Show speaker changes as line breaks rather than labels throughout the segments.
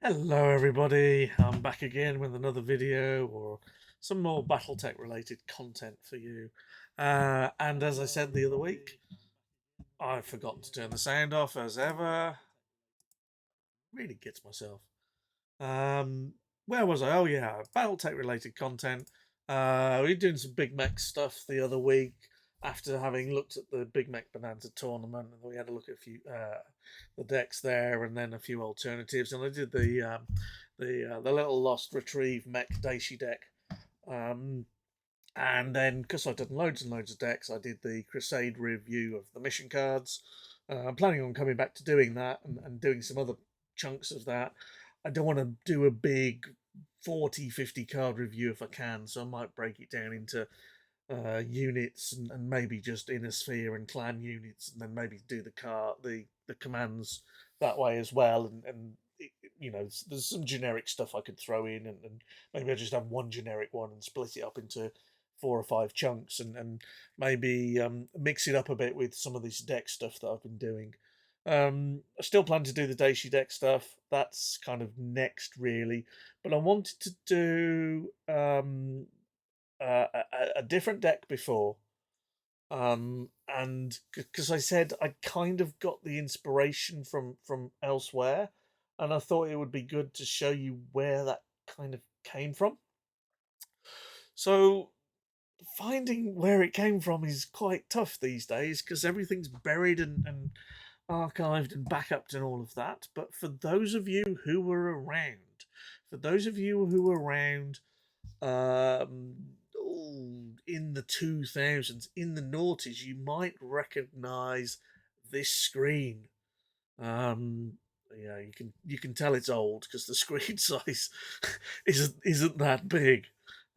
Hello everybody, I'm back again with another video or some more Battletech related content for you. And as I said the other week, I've forgotten to turn the sound off as ever. Really gets myself. Um, where was I? Oh yeah, Battletech related content. We were doing some Big Mech stuff the other week after having looked at the Big Mech Bonanza tournament, and we had a look at a few the decks there, and then a few alternatives. And I did the little lost retrieve mech Daishi deck. Um, and then, because I've done loads and loads of decks, I did the Crusade review of the mission cards. I'm planning on coming back to doing that and doing some other chunks of that. I don't want to do a big 40, 50 card review if I can, so I might break it down into units and maybe just inner sphere and clan units, and then maybe do the commands that way as well. And there's some generic stuff I could throw in, and maybe I just have one generic one and split it up into 4 or 5 chunks, and maybe mix it up a bit with some of this deck stuff that I've been doing. I still plan to do the Daishi deck stuff. That's kind of next, really. But I wanted to do a different deck before. And because I said I kind of got the inspiration from elsewhere, and I thought it would be good to show you where that kind of came from. So finding where it came from is quite tough these days because everything's buried and archived and backed and all of that. But for those of you who were around, for those of you who were around um, in the 2000s, in the noughties, you might recognize this screen. Um, you can tell it's old because the screen size isn't that big.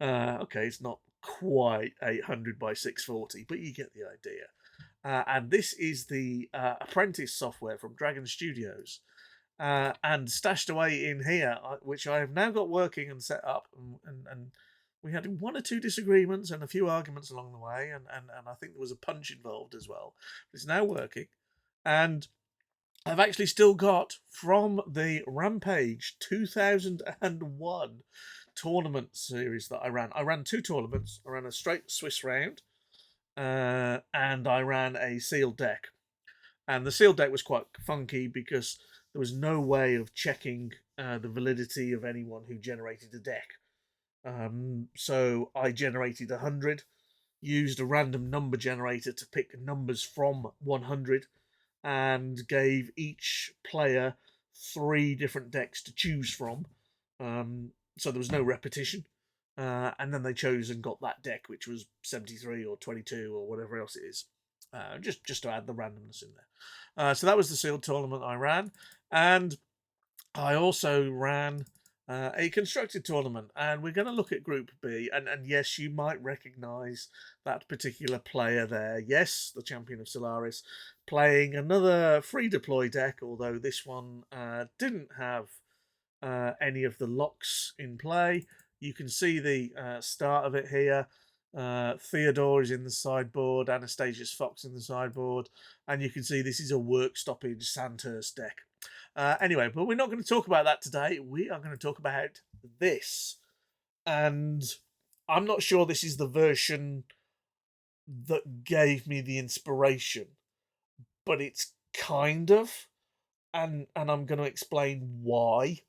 Okay, it's not quite 800 by 640, but you get the idea. And this is the Apprentice software from Dragon Studios. And stashed away in here, which I have now got working and set up. And we had 1 or 2 disagreements and a few arguments along the way. And I think there was a punch involved as well. It's now working. And I've actually still got from the Rampage 2001 tournament series that I ran. I ran 2 tournaments. I ran a straight Swiss round, and I ran a sealed deck. And the sealed deck was quite funky because there was no way of checking the validity of anyone who generated a deck. So I generated 100, used a random number generator to pick numbers from 100, and gave each player 3 different decks to choose from. So there was no repetition. And then they chose and got that deck, which was 73 or 22 or whatever else it is, just to add the randomness in there. So that was the sealed tournament I ran, and I also ran a constructed tournament, and we're going to look at Group B. And yes, you might recognise that particular player there. Yes, the champion of Solaris, playing another free deploy deck, although this one didn't have any of the locks in play. You can see the start of it here. Theodore is in the sideboard, Anastasius Fox in the sideboard, and you can see this is a work stoppage Sandhurst deck. Anyway, but we're not going to talk about that today. We are going to talk about this. And I'm not sure this is the version that gave me the inspiration, but it's kind of. And I'm going to explain why.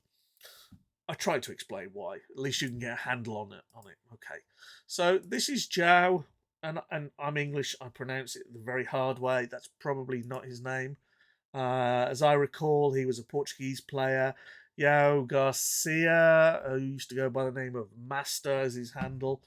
I tried to explain why. At least you can get a handle on it. Okay. So this is Joao, and I'm English. I pronounce it the very hard way. That's probably not his name. As I recall, he was a Portuguese player. Joao Garcia, who used to go by the name of Masta as his handle,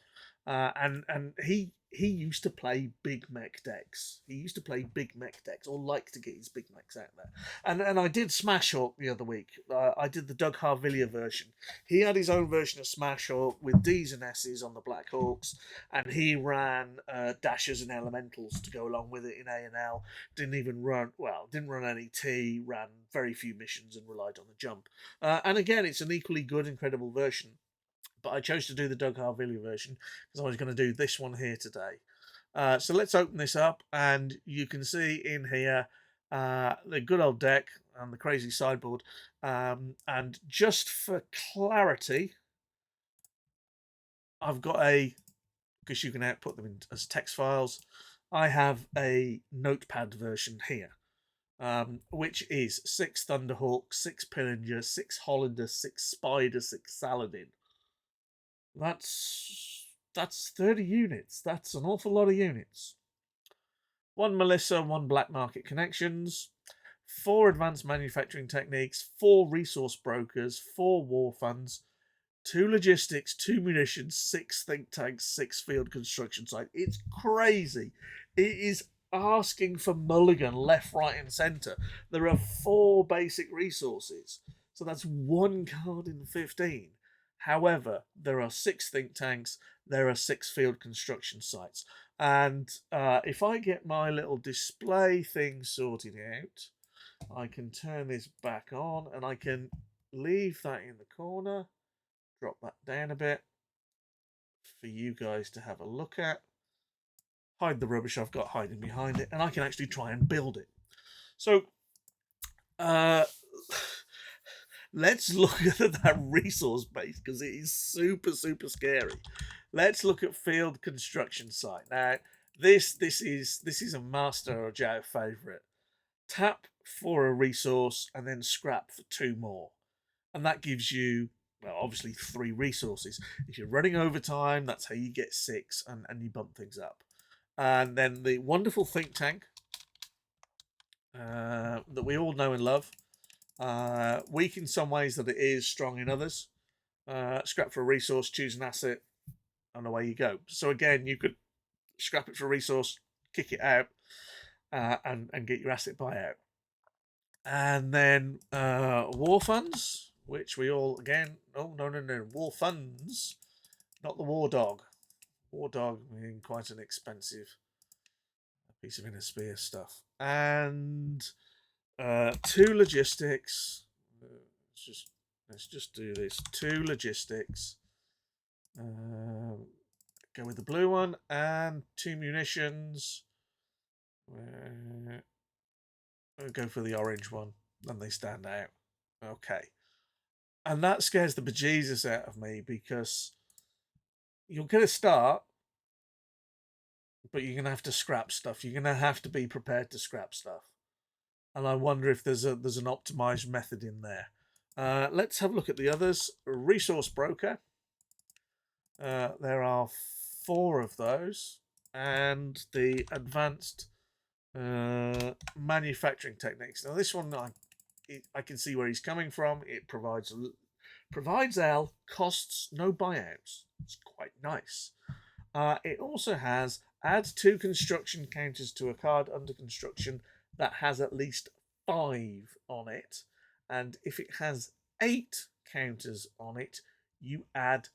and he used to play big mech decks. He used to play big mech decks, or like to get his big mechs out there. And I did Smash Hawk the other week. I did the Doug Harvillier version. He had his own version of Smash Hawk with D's and S's on the Black Hawks, and he ran dashers and elementals to go along with it in A&L. Didn't run any T, ran very few missions and relied on the jump. And again, it's an equally good, incredible version. But I chose to do the Doug Harvillier version because I was going to do this one here today. So let's open this up, and you can see in here the good old deck. and the crazy sideboard. And just for clarity, I've got because you can output them as text files, I have a notepad version here, which is 6 Thunderhawk, 6 Pillinger, 6 Hollander, 6 Spider, 6 Saladin. That's 30 units. That's an awful lot of units. 1 Melissa, 1 Black Market Connections, 4 Advanced Manufacturing Techniques, 4 Resource Brokers, 4 War Funds, 2 Logistics, 2 Munitions, 6 Think Tanks, 6 Field Construction Sites. It's crazy. It is asking for mulligan left, right, and centre. There are 4 basic resources, so that's 1 card in 15. However, there are 6 think tanks, there are 6 field construction sites. And if I get my little display thing sorted out, I can turn this back on and I can leave that in the corner, drop that down a bit for you guys to have a look at, hide the rubbish I've got hiding behind it, and I can actually try and build it. So, let's look at that resource base because it is super, super scary. Let's look at field construction site. Now, this is a Masta or Joao favourite. Tap for a resource and then scrap for 2 more. And that gives you, well, obviously 3 resources. If you're running overtime, that's how you get 6 and you bump things up. And then the wonderful think tank that we all know and love. Weak in some ways that it is, strong in others. Scrap for a resource, choose an asset, and away you go. So again, you could scrap it for a resource, kick it out, and get your asset buyout. And then war funds, which we all, again, oh, no, war funds, not the war dog. War dog being quite an expensive piece of inner spear stuff. And 2 logistics. Let's just do this. 2 logistics. Go with the blue one, and 2 munitions. I'll go for the orange one, then they stand out. Okay. And that scares the bejesus out of me because you'll get a start, but you're going to have to scrap stuff. You're going to have to be prepared to scrap stuff. And I wonder if there's an optimized method in there. Let's have a look at the others. Resource Broker. There are 4 of those. And the Advanced Manufacturing Techniques. Now this one, I can see where he's coming from. It provides L, costs no buyouts. It's quite nice. It also has add 2 construction counters to a card under construction that has at least 5 on it, and if it has 8 counters on it, you add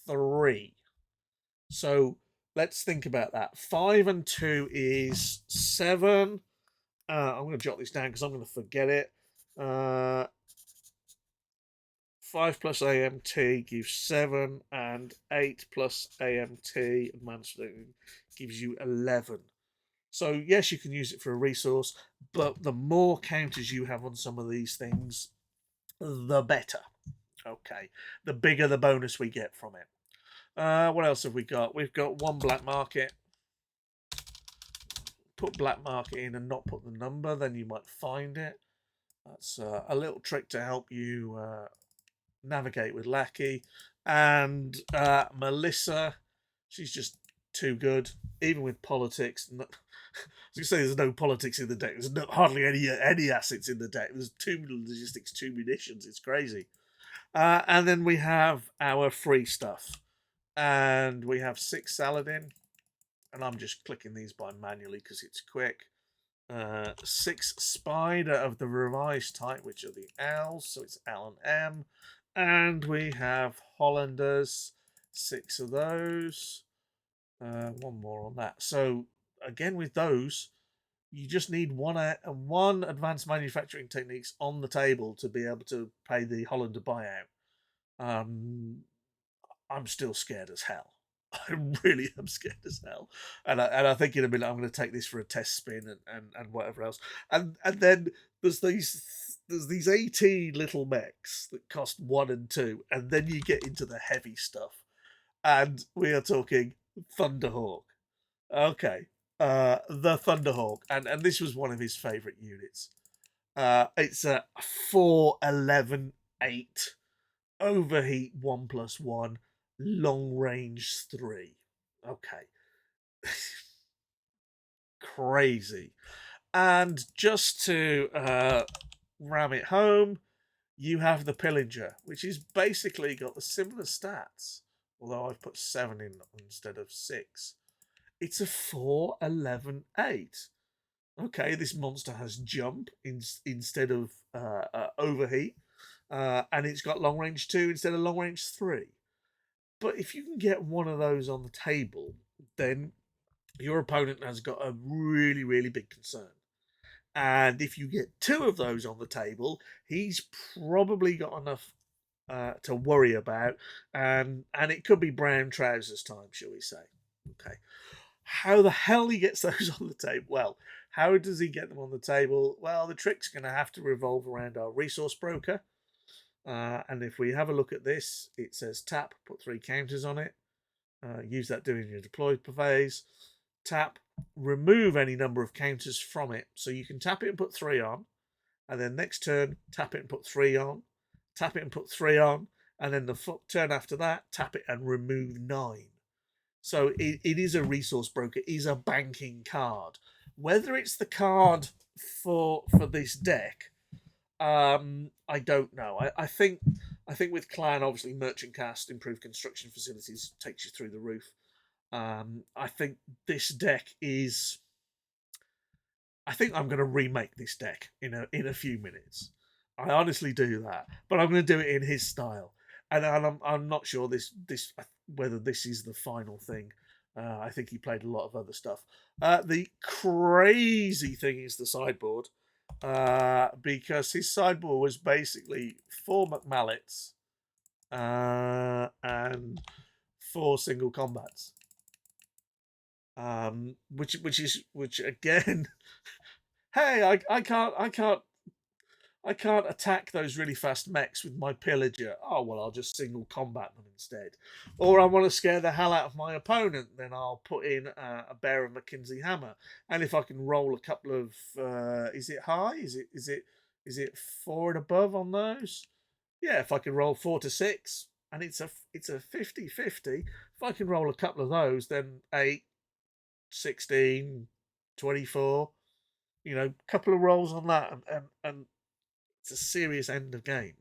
3. So let's think about that. 5 and 2 is 7. I'm going to jot this down because I'm going to forget it. 5 plus AMT gives 7, and 8 plus AMT advanced gives you 11. So yes, you can use it for a resource, but the more counters you have on some of these things, the better. Okay, the bigger the bonus we get from it. What else have we got? We've got 1 black market. Put black market in and not put the number, then you might find it. That's a little trick to help you navigate with Lackey. And Melissa, she's just too good, even with politics. As you say, there's no politics in the deck. There's hardly any assets in the deck. There's 2 logistics, 2 munitions. It's crazy. And then we have our free stuff. And we have 6 Saladin. And I'm just clicking these by manually because it's quick. 6 Spider of the revised type, which are the L's. So it's L and M. And we have Hollanders. 6 of those. 1 more on that. So again, with those, you just need one advanced manufacturing techniques on the table to be able to pay the Hollander buyout. I'm still scared as hell. I really am scared as hell. And I think in a minute I'm going to take this for a test spin and whatever else. And then there's these 18 little mechs that cost 1 and 2, and then you get into the heavy stuff. And we are talking Thunderhawk. Okay. The Thunderhawk. And this was one of his favourite units. It's a 4-11-8 overheat 1+1 long range 3. Okay. Crazy. And just to ram it home, you have the Pillager, which is basically got the similar stats, although I've put 7 in instead of 6. It's a 4-11-8. Okay, this monster has jump instead of overheat, and it's got long range 2 instead of long range 3. But if you can get one of those on the table, then your opponent has got a really, really big concern. And if you get 2 of those on the table, he's probably got enough to worry about, and it could be brown trousers time, shall we say? Okay. How the hell he gets those on the table? Well, how does he get them on the table? Well, the trick's going to have to revolve around our resource broker. And if we have a look at this, it says tap, put 3 counters on it. Use that during your deployed phase. Tap, remove any number of counters from it. So you can tap it and put 3 on. And then next turn, tap it and put 3 on. Tap it and put 3 on. And then the turn after that, tap it and remove 9. So it is a resource broker. It is a banking card. Whether it's the card for this deck, I don't know. I think with Clan, obviously, Merchant Cast, improved construction facilities takes you through the roof. I think this deck is. I think I'm going to remake this deck in a few minutes. I honestly do that, but I'm going to do it in his style, and I'm not sure whether this is the final thing. I think he played a lot of other stuff. The crazy thing is the sideboard, because his sideboard was basically 4 McMallets and 4 single combats. Which again, hey, I can't attack those really fast mechs with my Pillager. Oh, well, I'll just single combat them instead. Or I want to scare the hell out of my opponent, then I'll put in a Bear of McKinsey Hammer. And if I can roll a couple of, is it high? Is it 4 and above on those? Yeah, if I can roll 4 to 6, and it's a 50-50. If I can roll a couple of those, then 8, 16, 24. You know, couple of rolls on that, and it's a serious end of game.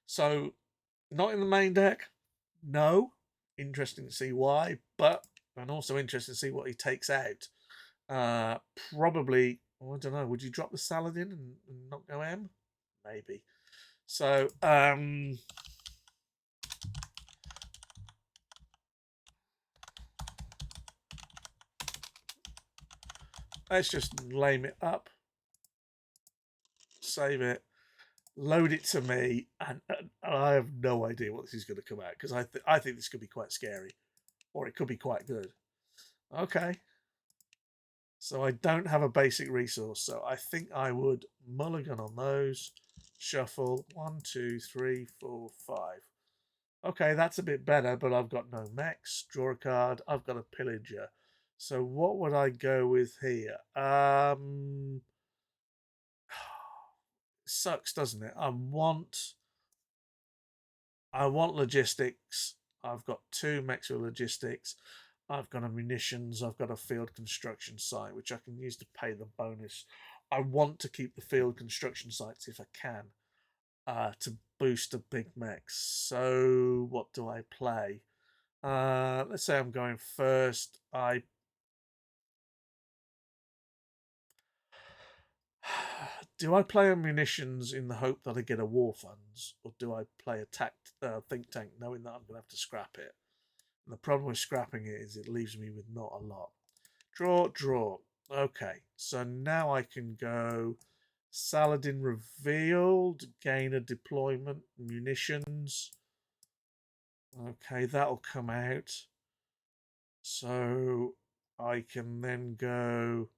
So not in the main deck. No. Interesting to see why, but and also interesting to see what he takes out. Probably, I don't know. Would you drop the Saladin and not go M? Maybe. So let's just lame it up, save it, load it to me, and I have no idea what this is going to come out, because I think this could be quite scary, or it could be quite good. Okay. So I don't have a basic resource, so I think I would mulligan on those. Shuffle 1, 2, 3, 4, 5. Okay, that's a bit better, but I've got no mechs. Draw a card. I've got a Pillager. So what would I go with here? Sucks, doesn't it? I want logistics. I've got 2 mechs with logistics. I've got a munitions. I've got a field construction site, which I can use to pay the bonus. I want to keep the field construction sites if I can, to boost the big mechs. So what do I play? Let's say I'm going first. Do I play a munitions in the hope that I get a war funds, or do I play a think tank knowing that I'm going to have to scrap it? And the problem with scrapping it is it leaves me with not a lot. Draw. Okay, so now I can go Saladin revealed, gain a deployment, munitions. Okay, that'll come out. So I can then go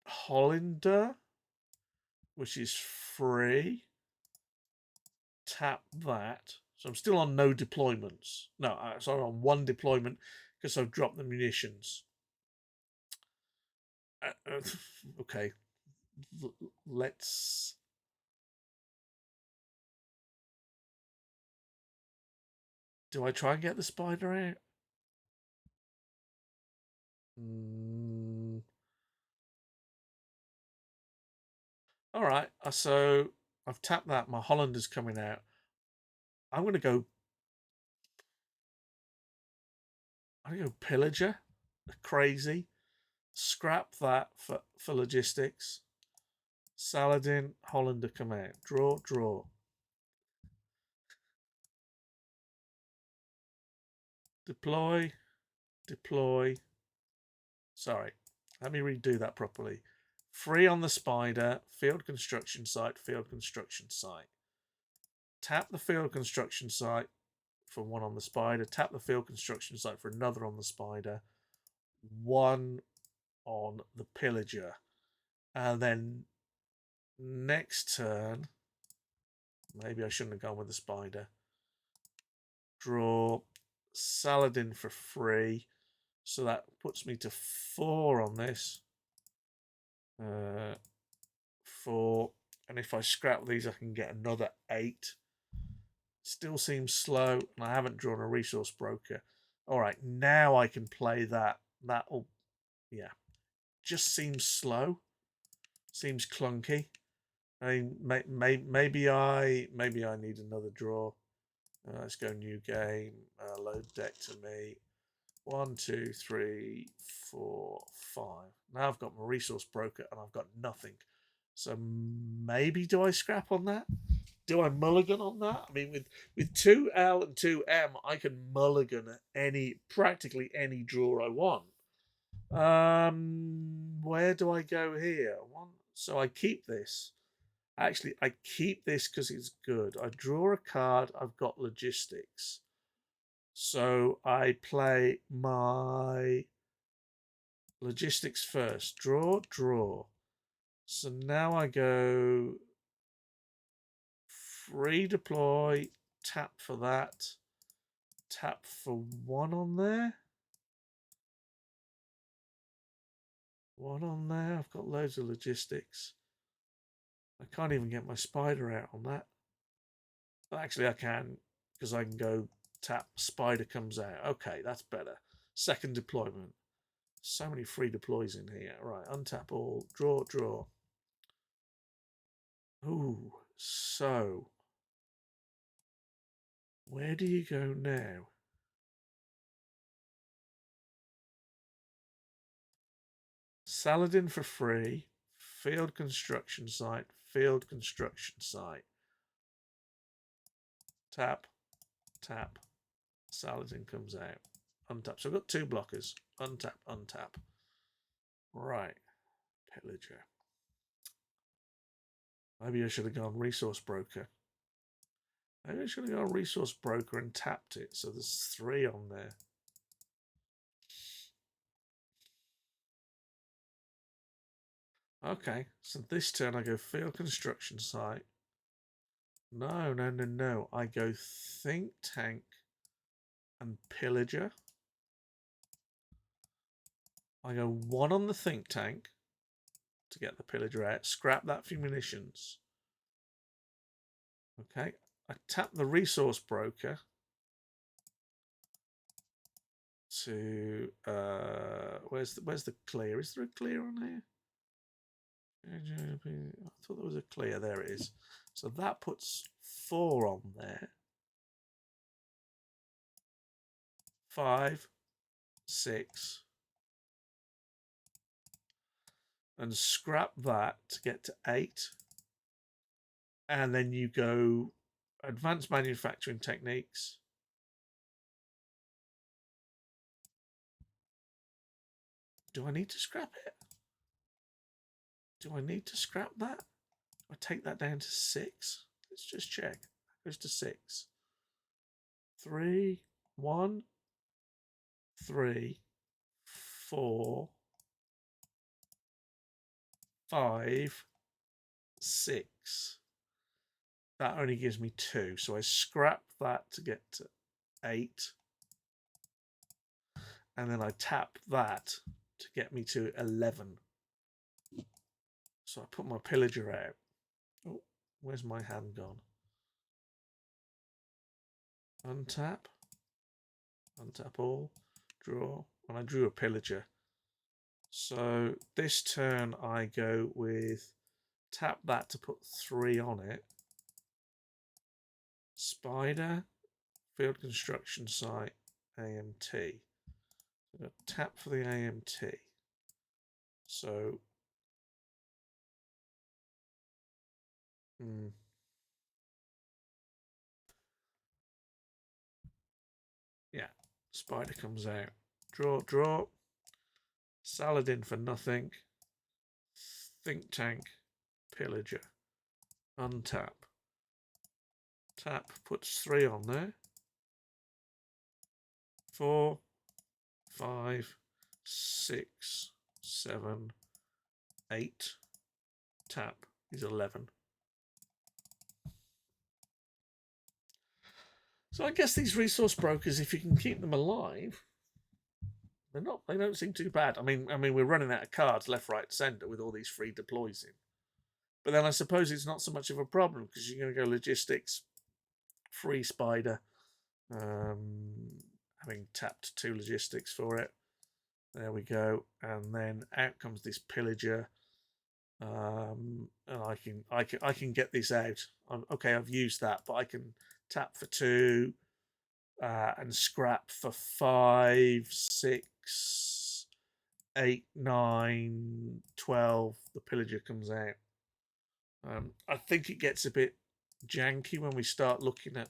Hollander, which is free. Tap that. So I'm still on no deployments. No, sorry, on one deployment because I've dropped the munitions. Okay, let's. Do I try and get the spider out? All right. So I've tapped that. My Hollander's coming out. I'm gonna go. I'm gonna go pillager. Crazy. Scrap that for logistics. Saladin, Hollander come out. Draw, draw. Deploy, deploy. Sorry, let me redo that properly. Free on the spider, field construction site, field construction site. Tap the field construction site for one on the spider. Tap the field construction site for another on the spider. One on the pillager. And then next turn, maybe I shouldn't have gone with the spider. Draw Saladin for free. So that puts me to 4 on this. 4. And if I scrap these, I can get another 8. Still seems slow, and I haven't drawn a resource broker. All right, now I can play that. That'll, yeah, just seems slow. Seems clunky. I mean, maybe I need another draw. Let's go new game. Load deck to me. 1, 2, 3, 4, 5. Now I've got my resource broker and I've got nothing. So maybe do I scrap on that? Do I mulligan on that? I mean, with 2L and 2M, I can mulligan practically any draw I want. Where do I go here? So I keep this. Actually, I keep this because it's good. I draw a card. I've got logistics. So I play my logistics first. Draw, draw. So now I go free deploy, tap for that, tap for 1 on there. 1 on there. I've got loads of logistics. I can't even get my spider out on that. Actually, I can because I can go tap, spider comes out. Okay, that's better. Second deployment. So many free deploys in here. Right, untap all, draw, draw. Ooh, so where do you go now? Saladin for free, field construction site, field construction site. Tap, tap, Saladin comes out. Untap. So I've got 2 blockers. Untap, untap. Right. Pillager. Maybe I should have gone resource broker. Maybe I should have gone resource broker and tapped it. So there's 3 on there. Okay, so this turn I go field construction site. No, no, no, no. I go think tank and pillager. I go 1 on the think tank to get the pillager out. Scrap that for munitions. Okay, I tap the resource broker to where's the clear? Is there a clear on here? I thought there was a clear. There it is. So that puts 4 on there. 5, 6, and scrap that to get to 8. And then you go advanced manufacturing techniques. Do I need to scrap it? Do I need to scrap that? I take that down to 6. Let's just check. Goes to 6. 3, 1, 3, 4, 5, 6. That only gives me 2, so I scrap that to get to 8. And then I tap that to get me to 11. So I put my pillager out. Oh, where's my hand gone? Untap. Untap all. Draw. And I drew a pillager. So this turn I go with tap that to put 3 on it. Spider. Field construction site. AMT. Tap for the AMT. So yeah, spider comes out. Draw, draw. Saladin for nothing. Think tank. Pillager. Untap. Tap puts 3 on there. 4, 5, 6, 7, 8. Tap is 11. So I guess these resource brokers, if you can keep them alive, they don't seem too bad. I mean we're running out of cards left, right, centre with all these free deploys in. But then I suppose it's not so much of a problem because you're going to go logistics, free spider, having tapped 2 logistics for it. There we go, and then out comes this pillager, and I can get this out. Okay, I've used that, but I can tap for 2, and scrap for 5, 6, 8, 9, 12. The pillager comes out. I think it gets a bit janky when we start looking at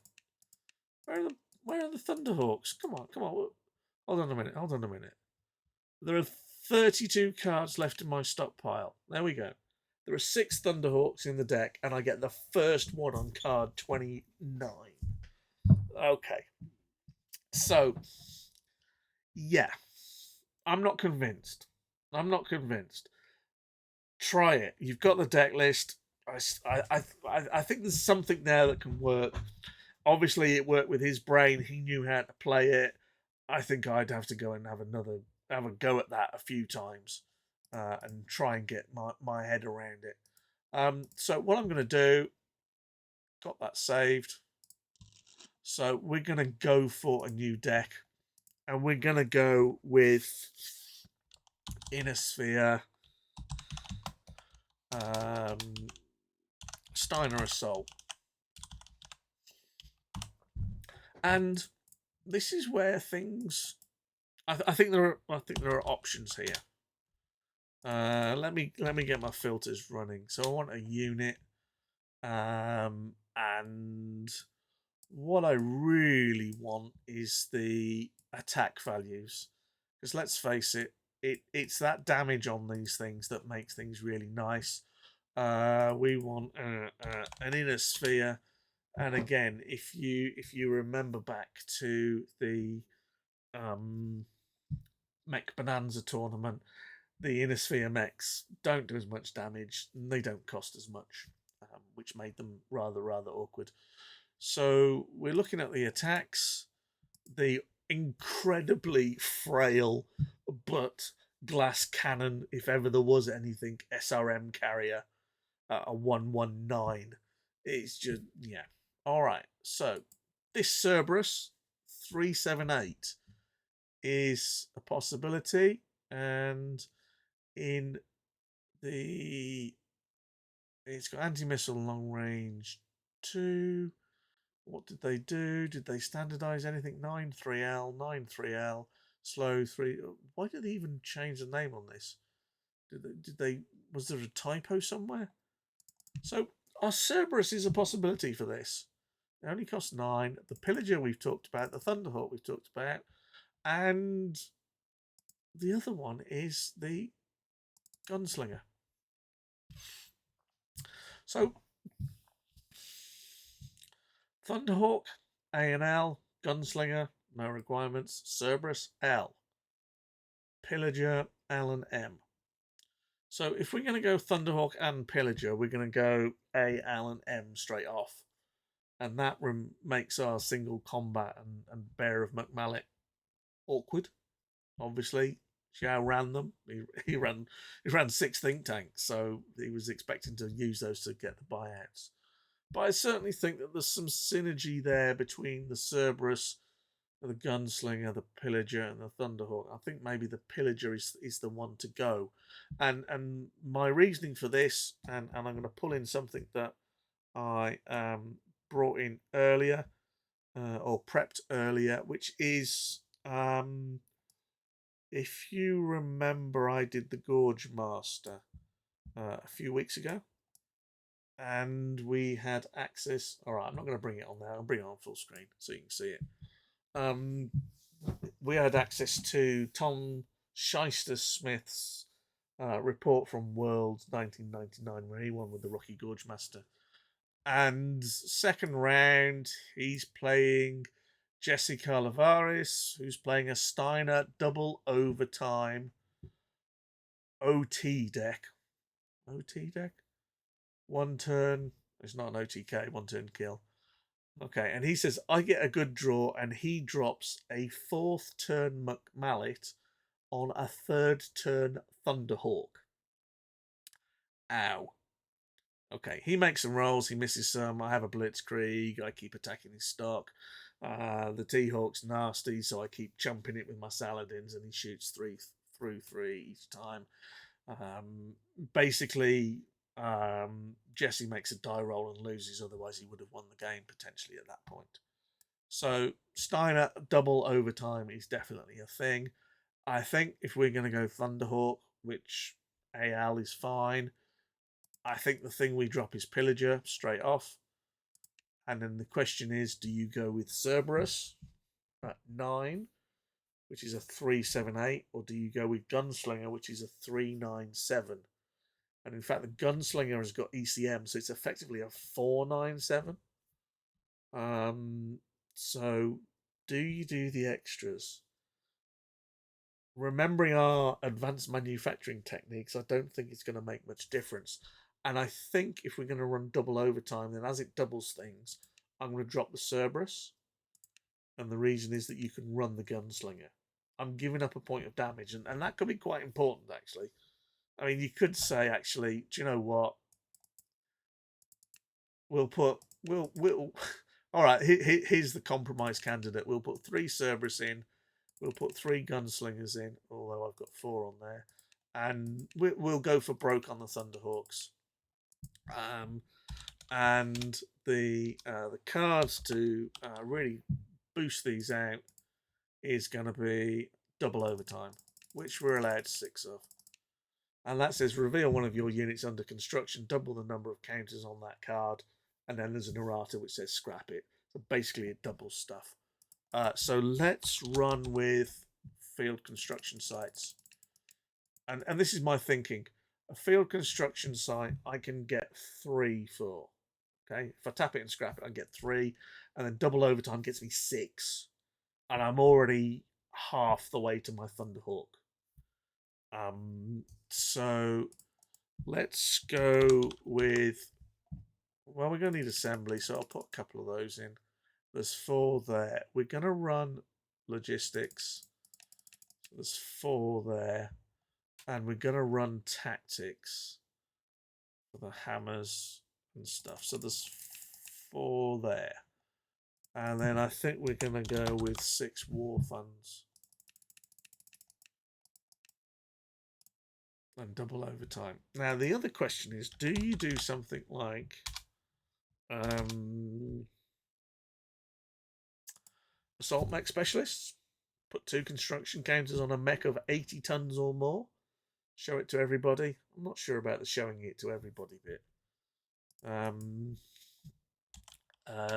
where are the Thunderhawks? Come on. Hold on a minute. There are 32 cards left in my stockpile. There we go. There are 6 Thunderhawks in the deck, and I get the first one on card 29. Okay. So, yeah. I'm not convinced. Try it. You've got the deck list. I think there's something there that can work. Obviously, it worked with his brain. He knew how to play it. I think I'd have to go and have a go at that a few times, and try and get my head around it. So what I'm going to do, got that saved. So we're going to go for a new deck, and we're going to go with Inner Sphere, Steiner Assault. And this is where things, I think there are options here. Let me get my filters running. So I want a unit, and what I really want is the attack values, because let's face it, it's that damage on these things that makes things really nice. We want an Inner Sphere, and again, if you remember back to the Mech Bonanza tournament, the Inner Sphere mechs don't do as much damage, and they don't cost as much, which made them rather awkward. So we're looking at the attacks, the incredibly frail but glass cannon, if ever there was anything, SRM carrier, a 119. It's just, yeah. All right. So this Cerberus 378 is a possibility, and in the it's got anti-missile long range 2. What did they do? Did they standardize anything? 9-3L, 9-3L, slow 3. Why did they even change the name on this? Did they was there a typo somewhere? So our Cerberus is a possibility for this. It only costs 9. The Pillager we've talked about, the Thunderhawk we've talked about, and the other one is the Gunslinger. So Thunderhawk, A&L, Gunslinger, no requirements. Cerberus, L. Pillager, L and M. So if we're going to go Thunderhawk and Pillager, we're going to go A, L, and M straight off. And that makes our single combat and Bear of McMallet awkward. Obviously, Joao ran them. He ran 6 think tanks, so he was expecting to use those to get the buyouts. But I certainly think that there's some synergy there between the Cerberus, the Gunslinger, the Pillager, and the Thunderhawk. I think maybe the Pillager is the one to go. And my reasoning for this, and I'm going to pull in something that I brought in earlier, or prepped earlier, which is, if you remember, I did the Gorge Master a few weeks ago. And we had access. All right, I'm not going to bring it on now. I'll bring it on full screen so you can see it. We had access to Tom Shyster-Smith's report from Worlds 1999, where he won with the Rocky Gorge Master. And second round, he's playing Jesse Carlavaris, who's playing a Steiner double overtime OT deck. OT deck? One turn. It's not an OTK, one turn kill. Okay, and he says, I get a good draw, and he drops a 4th turn McMallet on a 3rd turn Thunderhawk. Ow. Okay, he makes some rolls, he misses some. I have a Blitzkrieg, I keep attacking his stock. The T-Hawk's nasty, so I keep chumping it with my Saladins, and he shoots 3 through 3 each time. Basically, Jesse makes a die roll and loses, otherwise he would have won the game potentially at that point. So Steiner double overtime is definitely a thing. I think if we're going to go Thunderhawk, which AL is fine, I think the thing we drop is Pillager straight off. And then the question is, do you go with Cerberus at 9, which is a 378, or do you go with Gunslinger, which is a 397? And in fact, the Gunslinger has got ECM, so it's effectively a 497. So do you do the extras? Remembering our advanced manufacturing techniques, I don't think it's going to make much difference. And I think if we're going to run double overtime, then as it doubles things, I'm going to drop the Cerberus. And the reason is that you can run the Gunslinger. I'm giving up a point of damage, and that could be quite important, actually. I mean, you could say, actually, do you know what? We'll all right, here's the compromise candidate. We'll put 3 Cerberus in. We'll put 3 Gunslingers in, although I've got 4 on there. And we'll go for broke on the Thunderhawks. And the cards to really boost these out is going to be double overtime, which we're allowed 6 of. And that says reveal one of your units under construction, double the number of counters on that card, and then there's an errata which says scrap it. So basically it doubles stuff. So let's run with field construction sites. And this is my thinking. A field construction site I can get 3 for. Okay, if I tap it and scrap it, I get 3, and then double overtime gets me 6, and I'm already half the way to my Thunderhawk. So let's go with. Well, we're going to need assembly, so I'll put a couple of those in. There's 4 there. We're going to run logistics. So there's 4 there, and we're going to run tactics for the hammers and stuff. So there's 4 there. And then I think we're going to go with 6 war funds. And double overtime. Now, the other question is, do you do something like... assault mech specialists? Put 2 construction counters on a mech of 80 tons or more? Show it to everybody? I'm not sure about the showing it to everybody bit.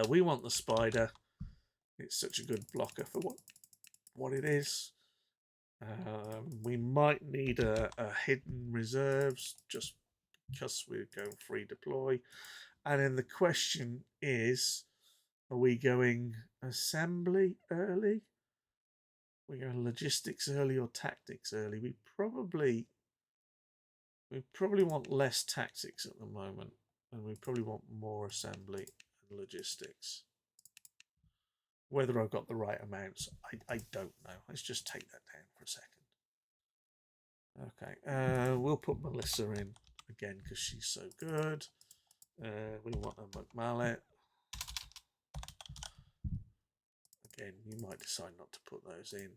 We want the Spider. It's such a good blocker for what it is. We might need a hidden reserves just because we're going free deploy. And then the question is, Are we going assembly early? We're going logistics early or tactics early? We probably want less tactics at the moment, and we probably want more assembly and logistics. Whether I've got the right amounts, I don't know. Let's just take that down for a second. Okay, we'll put Melissa in again because she's so good. We want a McMallet. Again, you might decide not to put those in.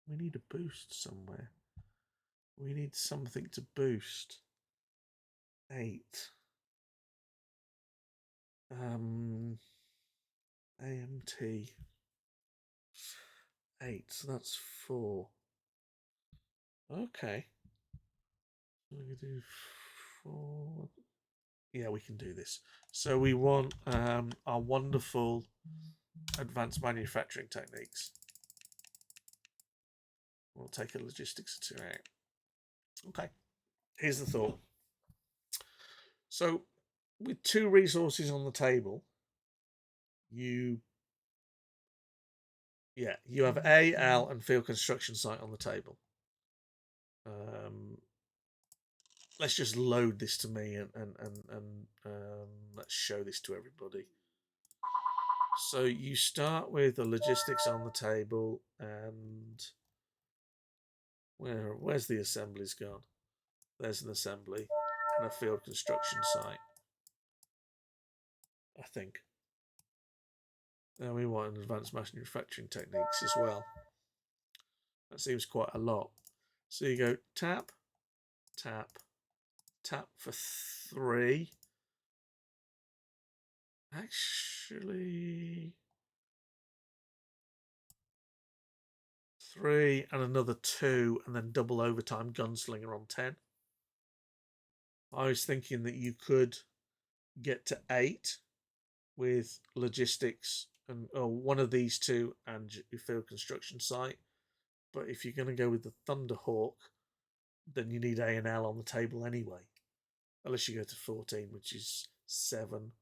We need a boost somewhere. We need something to boost. 8. AMT. 8, so that's 4. Okay. We can do 4. Yeah, we can do this. So we want our wonderful advanced manufacturing techniques. We'll take a logistics 2 out. Okay, here's the thought. So with 2 resources on the table, you have A, L, and field construction site on the table. Let's just load this to me and let's show this to everybody. So you start with the logistics on the table, and where's the assemblies gone? There's an assembly and a field construction site, I think. Now we want an advanced manufacturing techniques as well. That seems quite a lot. So you go tap, tap, tap for 3. Actually, 3 and another 2, and then double overtime gunslinger on 10. I was thinking that you could get to 8 with logistics and one of these 2 and your field construction site. But if you're going to go with the Thunderhawk, then you need A and L on the table anyway. Unless you go to 14, which is 7,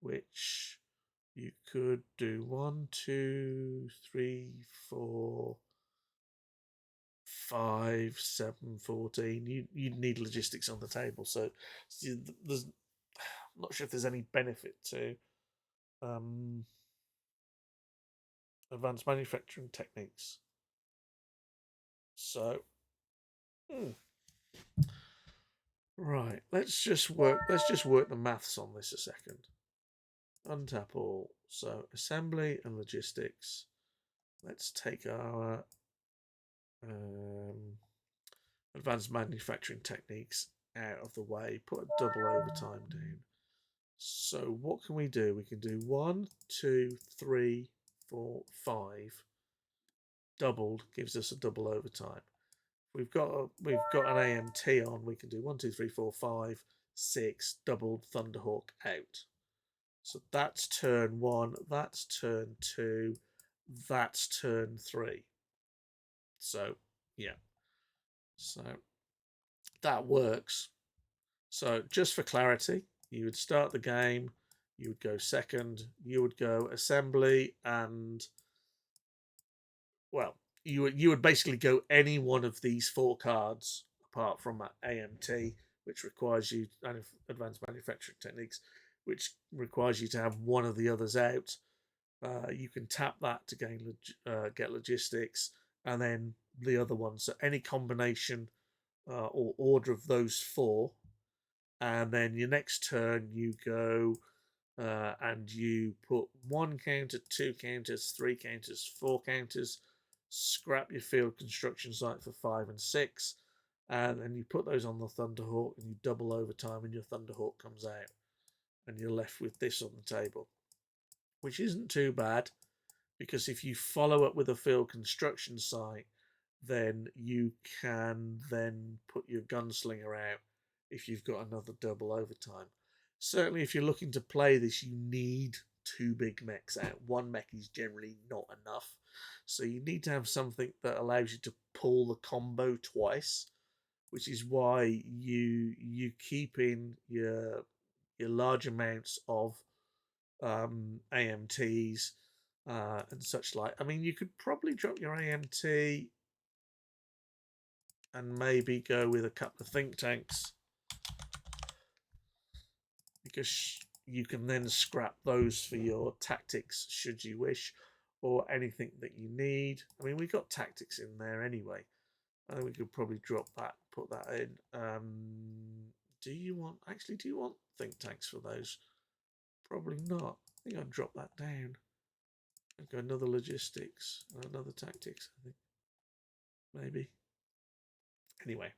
which you could do 1, 2, 3, 4, 5, 7, 14. You'd need logistics on the table. So there's, I'm not sure if there's any benefit to advanced manufacturing techniques. So, right, let's just work the maths on this a second. Untap all. So assembly and logistics. Let's take our advanced manufacturing techniques out of the way. Put a double overtime down. So what can we do? We can do 1, 2, 3, 4, 5. Doubled gives us a double overtime. We've got an AMT on. We can do 1, 2, 3, 4, 5, 6. Doubled Thunderhawk out. So that's turn 1. That's turn 2. That's turn 3. So yeah. So that works. So just for clarity, you would start the game. You would go second. You would go assembly, and well, you would basically go any one of these 4 cards apart from AMT, which requires you, and advanced manufacturing techniques, which requires you to have one of the others out. You can tap that to get logistics, and then the other one. So any combination or order of those 4, and then your next turn you go and you put 1 counter, 2 counters, 3 counters, 4 counters. Scrap your field construction site for 5 and 6, and then you put those on the Thunderhawk, and you double overtime, and your Thunderhawk comes out, and you're left with this on the table, which isn't too bad, because if you follow up with a field construction site, then you can then put your gunslinger out if you've got another double overtime. Certainly, if you're looking to play this, you need 2 big mechs out. 1 mech is generally not enough. So you need to have something that allows you to pull the combo twice. which is why you keep in your large amounts of AMTs and such like. I mean, you could probably drop your AMT and maybe go with a couple of think tanks, because you can then scrap those for your tactics should you wish, or anything that you need. I mean, we got tactics in there anyway. I think we could probably drop that, put that in. Do you want, actually, do you want think tanks for those? Probably not. I think I'd drop that down. I'd go another logistics, another tactics, I think. Maybe. Anyway,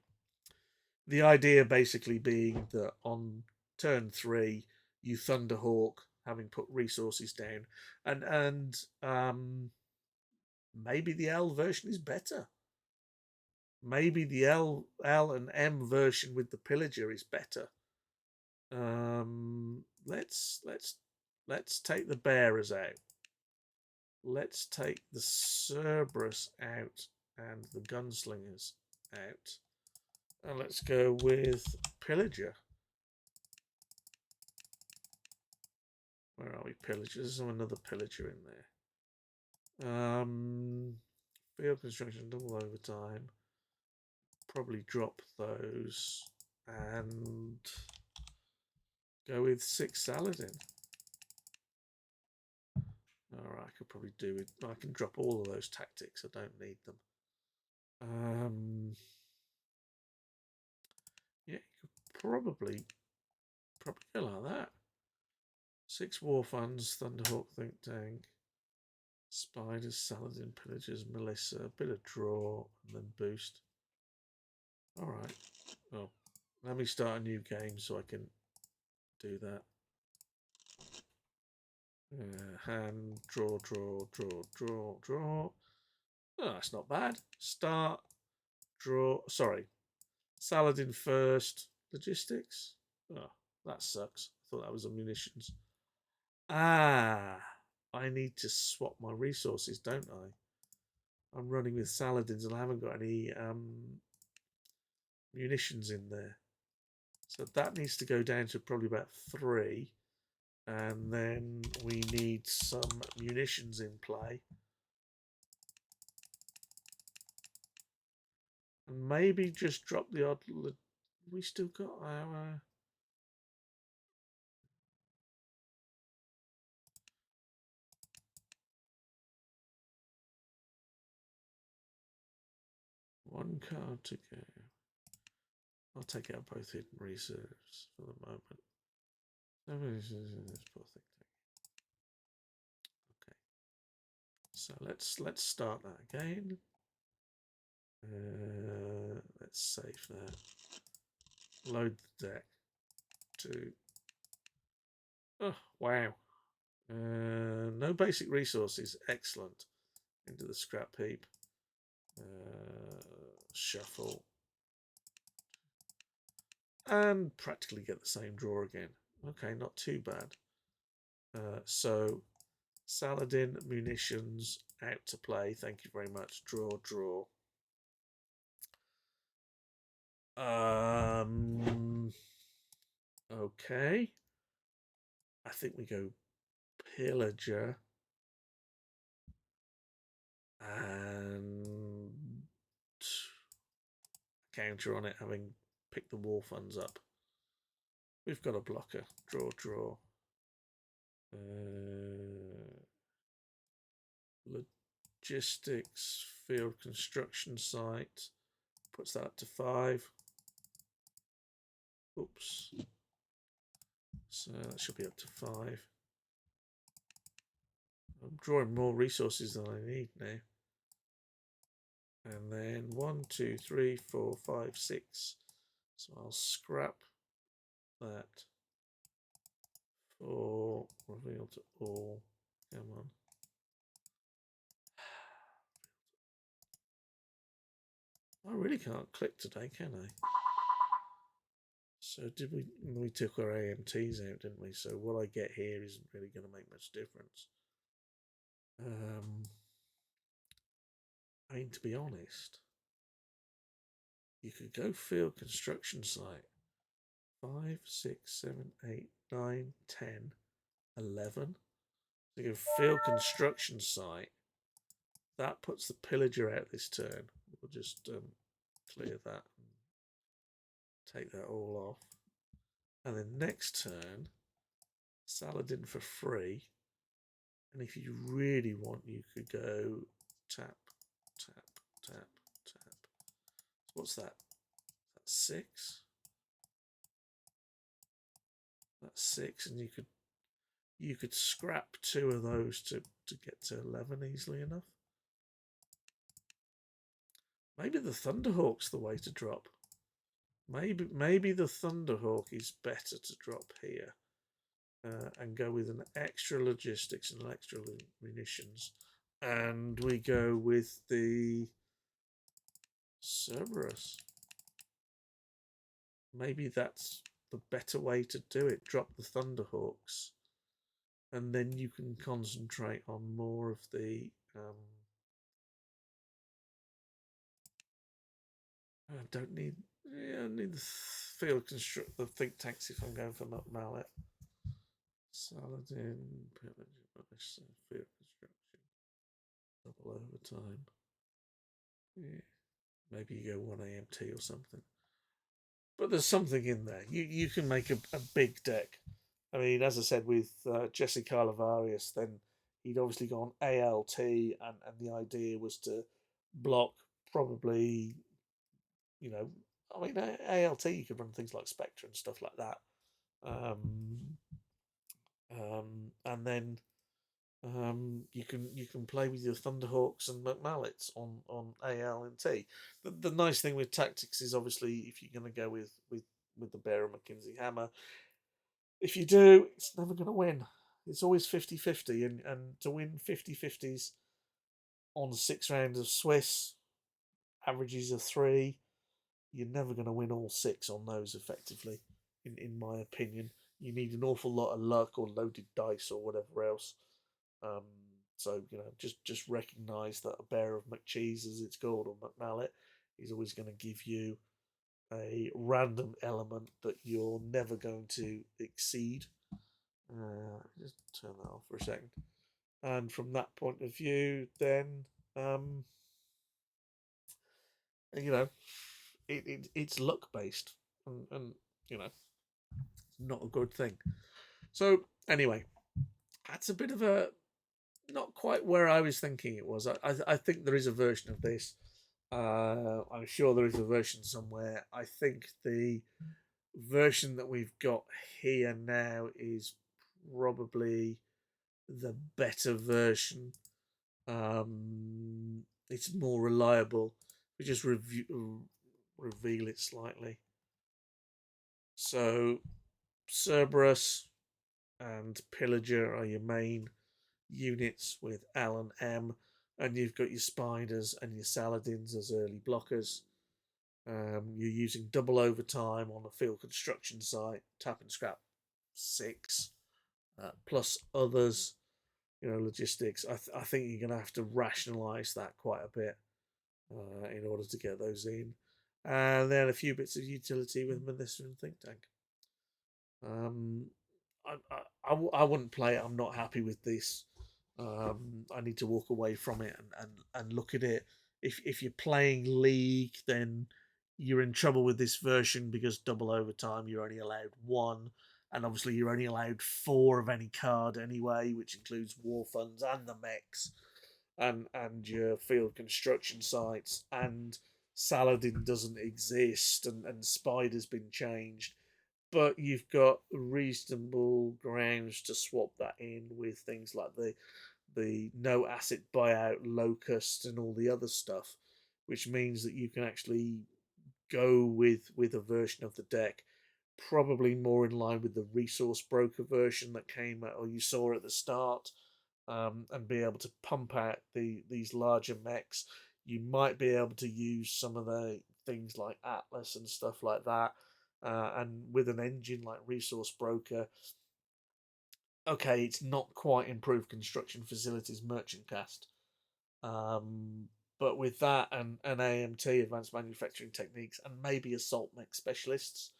the idea basically being that on turn 3, you Thunderhawk, having put resources down, and maybe the L version is better. Maybe the L and M version with the pillager is better. Let's take the bearers out. Let's take the Cerberus out and the gunslingers out. And let's go with pillager. Where are we? Pillagers. There's another pillager in there. Field construction, double overtime. Probably drop those and go with 6 Saladin. Alright, I could probably do it. I can drop all of those tactics. I don't need them. Yeah, you could probably go like that. 6 war funds, Thunderhawk think tank, spiders, Saladin, pillagers, Melissa, a bit of draw, and then boost. Alright. Well, let me start a new game so I can do that. Hand, draw, draw, draw, draw, draw. Oh, that's not bad. Start, draw. Sorry. Saladin first. Logistics. Oh, that sucks. I thought that was on munitions. Ah, I need to swap my resources, don't I? I'm running with Saladins and I haven't got any munitions in there. So that needs to go down to probably about 3. And then we need some munitions in play. And maybe just drop the odd... We still got our... One card to go. I'll take out both hidden reserves for the moment. Okay. So let's start that again. Let's save that. Load the deck. 2. Oh, wow. No basic resources. Excellent. Into the scrap heap. Shuffle. And practically get the same draw again. Okay, not too bad. So, Saladin, munitions, out to play. Thank you very much. Draw, draw. Okay. I think we go pillager and counter on it, having picked the war funds up. We've got a blocker. Draw, draw. Logistics, field construction site. Puts that up to 5. Oops. So that should be up to 5. I'm drawing more resources than I need now. And then 1, 2, 3, 4, 5, 6. So I'll scrap that for reveal to all. Come on. I really can't click today, can I? So did we took our AMTs out, didn't we? So what I get here isn't really going to make much difference. I mean, to be honest, You could go field construction site. 5, 6, 7, 8, 9, 10, 11. So you go field construction site. That puts the pillager out this turn. We'll just clear that and take that all off. And then next turn, Saladin for free. And if you really want, you could go tap, tap, tap, tap. What's that? That's 6. That's 6, and you could scrap 2 of those to get to 11 easily enough. Maybe the Thunderhawk's the way to drop. Maybe the Thunderhawk is better to drop here. And go with an extra logistics and an extra munitions. And we go with the Cerberus. Maybe that's the better way to do it. Drop the Thunderhawks. And then you can concentrate on more of the... I don't need... Yeah, I need the field construct the think tanks if I'm going for Mallet. Saladin, field construction, double overtime. Yeah. Maybe you go 1 AMT or something. But there's something in there. You can make a big deck. I mean, as I said, with Jesse Carlavarius, then he'd obviously gone ALT, and the idea was to block probably, I mean, ALT, you could run things like Spectre and stuff like that. And then you can play with your Thunderhawks and McMallets on AL and T. The nice thing with tactics is obviously if you're going to go with the Bear and McKinsey Hammer, if you do, it's never going to win. It's always 50-50, and to win 50-50s on 6 rounds of Swiss, averages of 3, you're never going to win all 6 on those effectively, in my opinion. You need an awful lot of luck or loaded dice or whatever else. So just recognise that a Bear of McCheese, as it's called, or McMallet, is always going to give you a random element that you're never going to exceed. Just turn that off for a second. And from that point of view, then it's luck based, and it's not a good thing. So anyway, that's a bit of a not quite where I was thinking it was. I think there is a version of this. I'm sure there is a version somewhere. I think the version that we've got here now is probably the better version. It's more reliable. We just reveal it slightly. So Cerberus and Pillager are your main units with L and M, and you've got your Spiders and your Saladins as early blockers. You're using double overtime on a field construction site, tap and scrap 6, plus others, logistics. I think you're going to have to rationalise that quite a bit in order to get those in. And then a few bits of utility with Melissa and Think Tank. I wouldn't play it. I'm not happy with this. I need to walk away from it and look at it. If you're playing League, then you're in trouble with this version because double overtime, you're only allowed 1. And obviously you're only allowed 4 of any card anyway, which includes war funds and the mechs and your field construction sites. And Saladin doesn't exist, and Spider's been changed. But you've got reasonable grounds to swap that in with things like the no asset buyout locust and all the other stuff, which means that you can actually go with a version of the deck probably more in line with the resource broker version that came out or you saw at the start, and be able to pump out these larger mechs. You might be able to use some of the things like Atlas and stuff like that, and with an engine like Resource Broker. Okay, it's not quite improved construction facilities merchant cast, But with that and AMT, Advanced Manufacturing Techniques, and maybe Assault Mech Specialists,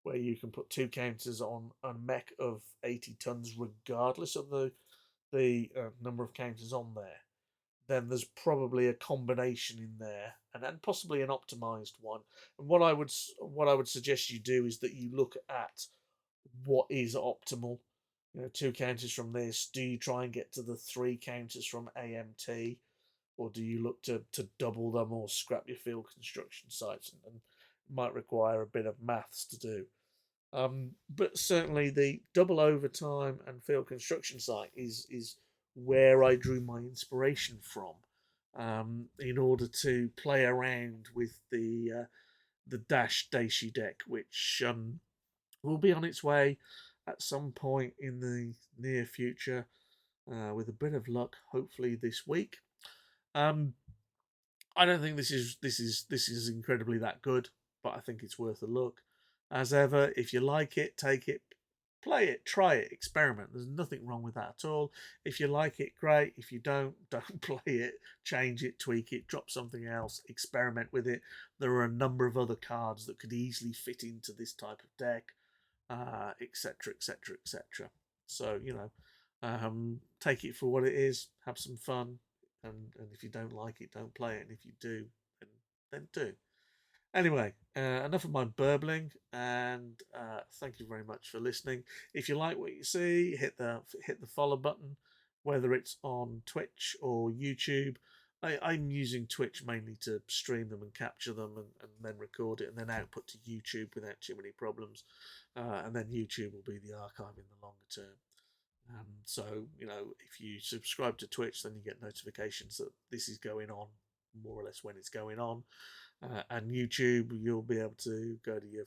where you can put 2 counters on a mech of 80 tons, regardless of the number of counters on there, then there's probably a combination in there, and possibly an optimized one. And what I would suggest you do is that you look at what is optimal. 2 counters from this. Do you try and get to the 3 counters from AMT, or do you look to double them or scrap your field construction sites? And might require a bit of maths to do. But certainly the double overtime and field construction site is where I drew my inspiration from, in order to play around with the Dash Daisy deck, which will be on its way at some point in the near future, with a bit of luck, hopefully this week. Um, I don't think this is incredibly that good, but I think it's worth a look. As ever, if you like it, take it, play it, try it, experiment. There's nothing wrong with that at all. If you like it, great. If you don't, don't play it. Change it, tweak it, drop something else, experiment with it. There are a number of other cards that could easily fit into this type of deck, etc., etc., etc. So take it for what it is. Have some fun, and if you don't like it, don't play it. And if you do, then do. Anyway, enough of my burbling, and thank you very much for listening. If you like what you see, hit the follow button, whether it's on Twitch or YouTube. I'm using Twitch mainly to stream them and capture them, and then record it and then output to YouTube without too many problems. And then YouTube will be the archive in the longer term. So, if you subscribe to Twitch, then you get notifications that this is going on more or less when it's going on. And YouTube, you'll be able to go to your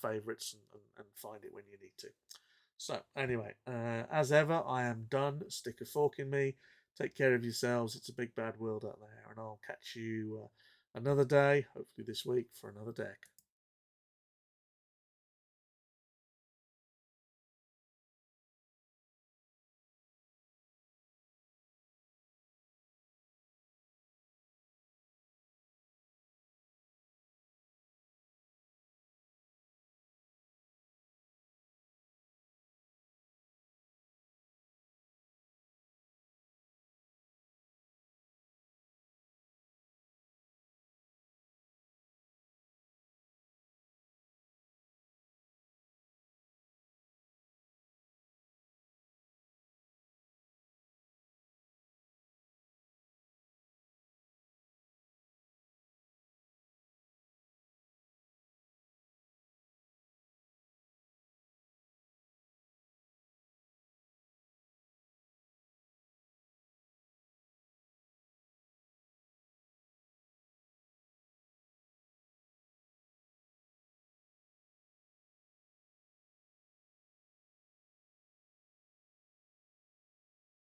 favourites and find it when you need to. So, anyway, as ever, I am done. Stick a fork in me. Take care of yourselves. It's a big bad world out there. And I'll catch you another day, hopefully this week, for another deck.